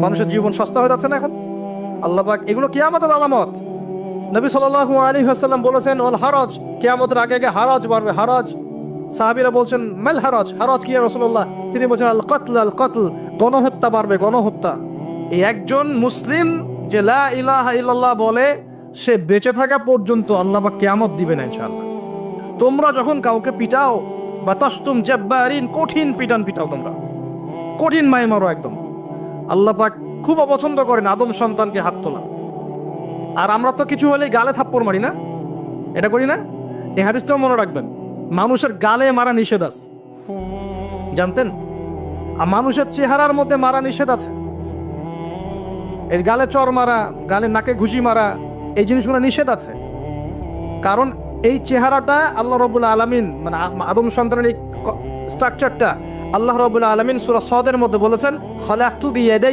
মানুষের জীবন সস্তা হয়ে যাচ্ছে না এখন। আল্লাহ পাক এগুলো কিয়ামতের আলামত। নবী সাল্লাল্লাহু আলাইহি ওয়াসাল্লাম বলেছেন ওয়াল হারাজ, কিয়ামতের আগে আগে হারাজ বাড়বে, হারাজ। সাহাবীরা বলছেন মাল হারাজ, হারাজ কি ইয়া রাসূলুল্লাহ? তিনি বলছেন আল কতল, আল কতল, গণহত্যা বাড়বে, গণহত্যা। এই একজন মুসলিম যে লা ইলাহা ইল্লাল্লাহ বলে, সে বেঁচে থাকা পর্যন্ত আল্লাহ পাক কিয়ামত দিবেন ইনশাআল্লাহ। তোমরা যখন কাউকে পিটাও বা তাসতুম জাব্বারিন, কঠিন পিটান পিটাও, তোমরা কঠিন মাই মারো একদম, আল্লাহ পাক খুব অপছন্দ করেন আদম সন্তানকে হাত তোলা। আর আমরা তো কিছু হলেই গালে থাপ্পড় মারি না, এটা করি না? এই হাদিসটাও মনে রাখবেন, মানুষের গালে মারা নিষেধ আছে, জানতেন? আর মানুষের চেহারার মধ্যে মারা নিষেধ আছে। এই গালে চর মারা, গালে নাকে ঘুষি মারা, এই জিনিসগুলো নিষেধ আছে। কারণ এই চেহারাটা আল্লাহ রাব্বুল আলামিন, মানে আদম সন্তানের এই স্ট্রাকচারটা আল্লাহ রাব্বুল আলামিন সূরা সদের মধ্যে বলেছেন, খালাকতু বিয়াদাই